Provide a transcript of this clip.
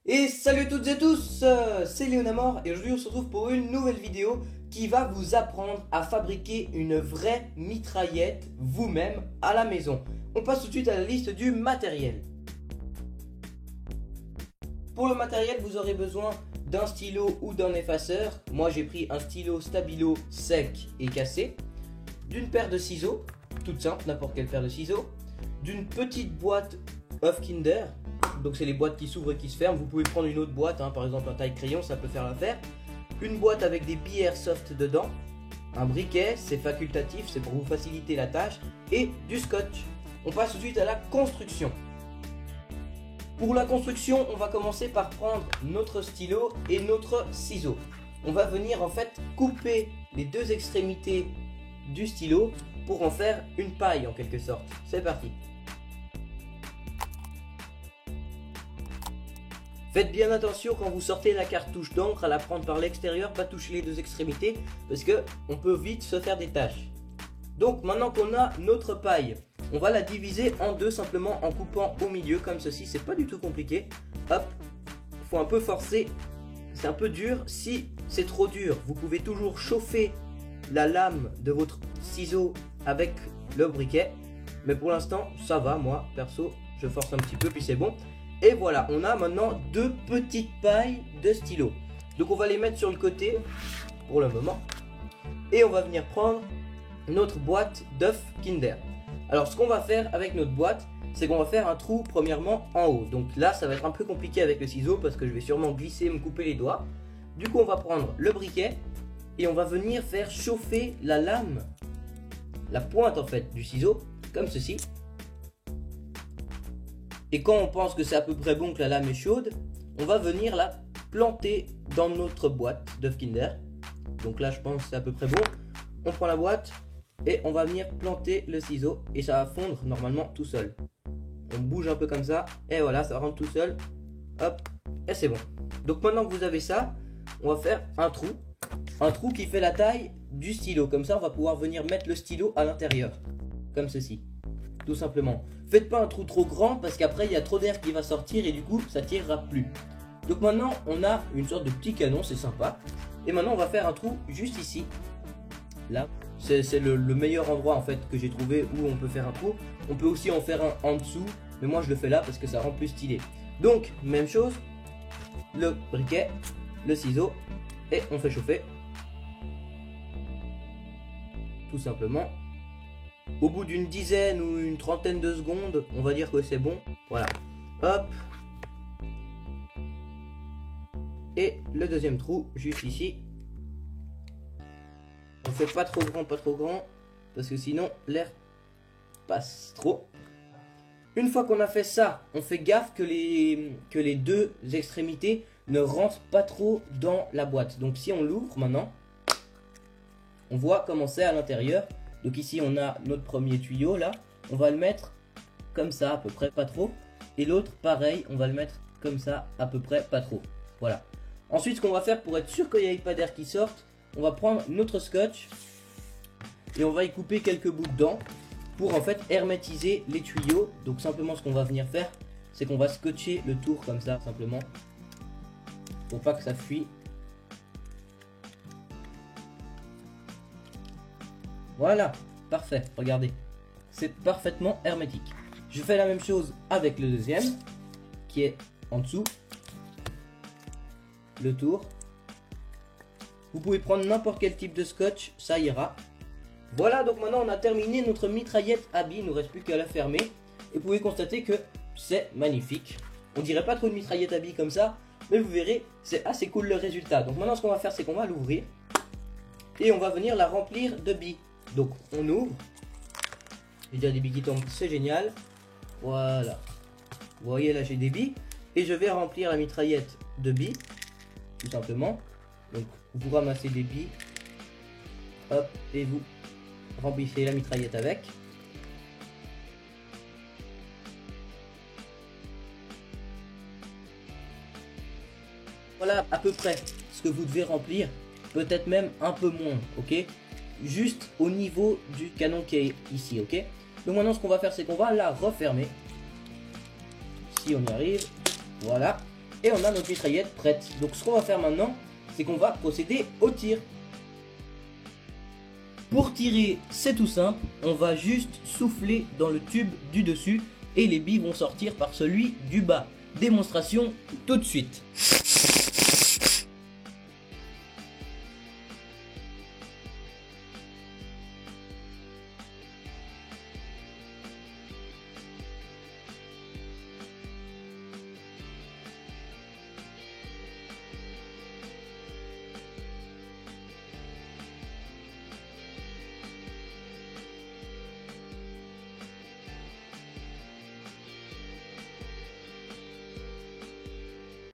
Et salut à toutes et tous, c'est Léonamor et aujourd'hui on se retrouve pour une nouvelle vidéo qui va vous apprendre à fabriquer une vraie mitraillette vous-même à la maison. On passe tout de suite à la liste du matériel. Pour le matériel, vous aurez besoin d'un stylo ou d'un effaceur. Moi j'ai pris un stylo Stabilo sec et cassé, d'une paire de ciseaux, toute simple, n'importe quelle paire de ciseaux, d'une petite boîte of Kinder. Donc c'est les boîtes qui s'ouvrent et qui se ferment. Vous pouvez prendre une autre boîte, par exemple un taille crayon, ça peut faire l'affaire. Une boîte avec des billes airsoft dedans. Un briquet, c'est facultatif, c'est pour vous faciliter la tâche. Et du scotch. On passe tout de suite à la construction. Pour la construction, on va commencer par prendre notre stylo et notre ciseau. On va venir en fait couper les deux extrémités du stylo pour en faire une paille en quelque sorte. C'est parti. Faites bien attention quand vous sortez la cartouche d'encre à la prendre par l'extérieur, pas toucher les deux extrémités parce que on peut vite se faire des taches. Donc maintenant qu'on a notre paille, on va la diviser en deux simplement en coupant au milieu comme ceci, c'est pas du tout compliqué. Hop, faut un peu forcer, c'est un peu dur. Si c'est trop dur, vous pouvez toujours chauffer la lame de votre ciseau avec le briquet. Mais pour l'instant ça va, moi perso je force un petit peu puis c'est bon. Et voilà, on a maintenant deux petites pailles de stylo. Donc on va les mettre sur le côté pour le moment. Et on va venir prendre notre boîte d'œufs Kinder. Alors ce qu'on va faire avec notre boîte, c'est qu'on va faire un trou premièrement en haut. Donc là ça va être un peu compliqué avec le ciseau parce que je vais sûrement glisser et me couper les doigts. Du coup on va prendre le briquet et on va venir faire chauffer la lame, la pointe en fait du ciseau, comme ceci. Et quand on pense que c'est à peu près bon, que la lame est chaude, on va venir la planter dans notre boîte d'œufs Kinder. Donc là je pense que c'est à peu près bon. On prend la boîte et on va venir planter le ciseau et ça va fondre normalement tout seul. On bouge un peu comme ça et voilà, ça rentre tout seul. Hop, et c'est bon. Donc maintenant que vous avez ça, on va faire un trou qui fait la taille du stylo. Comme ça on va pouvoir venir mettre le stylo à l'intérieur, comme ceci. Tout simplement. Faites pas un trou trop grand parce qu'après il y a trop d'air qui va sortir et du coup ça tirera plus. Donc maintenant on a une sorte de petit canon, c'est sympa. Et maintenant on va faire un trou juste ici. Là, c'est le meilleur endroit en fait que j'ai trouvé où on peut faire un trou. On peut aussi en faire un en dessous, mais moi je le fais là parce que ça rend plus stylé. Donc même chose, le briquet, le ciseau et on fait chauffer. Tout simplement. Au bout d'une dizaine ou une trentaine de secondes, on va dire que c'est bon. Voilà. Hop. Et le deuxième trou, juste ici. On fait pas trop grand, parce que sinon l'air passe trop. Une fois qu'on a fait ça, on fait gaffe que les deux extrémités ne rentrent pas trop dans la boîte. Donc si on l'ouvre maintenant, on voit comment c'est à l'intérieur. Donc ici on a notre premier tuyau là, on va le mettre comme ça à peu près, pas trop. Et l'autre pareil, on va le mettre comme ça à peu près, pas trop. Voilà. Ensuite ce qu'on va faire pour être sûr qu'il n'y ait pas d'air qui sorte, on va prendre notre scotch et on va y couper quelques bouts dedans pour en fait hermétiser les tuyaux. Donc simplement ce qu'on va venir faire, c'est qu'on va scotcher le tour comme ça simplement pour pas que ça fuit. Voilà, parfait, regardez, c'est parfaitement hermétique. Je fais la même chose avec le deuxième, qui est en dessous, le tour. Vous pouvez prendre n'importe quel type de scotch, ça ira. Voilà, donc maintenant on a terminé notre mitraillette à billes, il ne nous reste plus qu'à la fermer. Et vous pouvez constater que c'est magnifique. On dirait pas trop une mitraillette à billes comme ça, mais vous verrez, c'est assez cool le résultat. Donc maintenant ce qu'on va faire, c'est qu'on va l'ouvrir. Et on va venir la remplir de billes. Donc on ouvre, il y a des billes qui tombent, c'est génial. Voilà, vous voyez là j'ai des billes et je vais remplir la mitraillette de billes, tout simplement. Donc vous ramassez des billes, hop, et vous remplissez la mitraillette avec. Voilà à peu près ce que vous devez remplir, peut-être même un peu moins, ok? Juste au niveau du canon qui est ici, ok? Donc maintenant ce qu'on va faire, c'est qu'on va la refermer. Si on y arrive, voilà. Et on a notre mitraillette prête. Donc ce qu'on va faire maintenant, c'est qu'on va procéder au tir. Pour tirer, c'est tout simple, on va juste souffler dans le tube du dessus et les billes vont sortir par celui du bas. Démonstration tout de suite.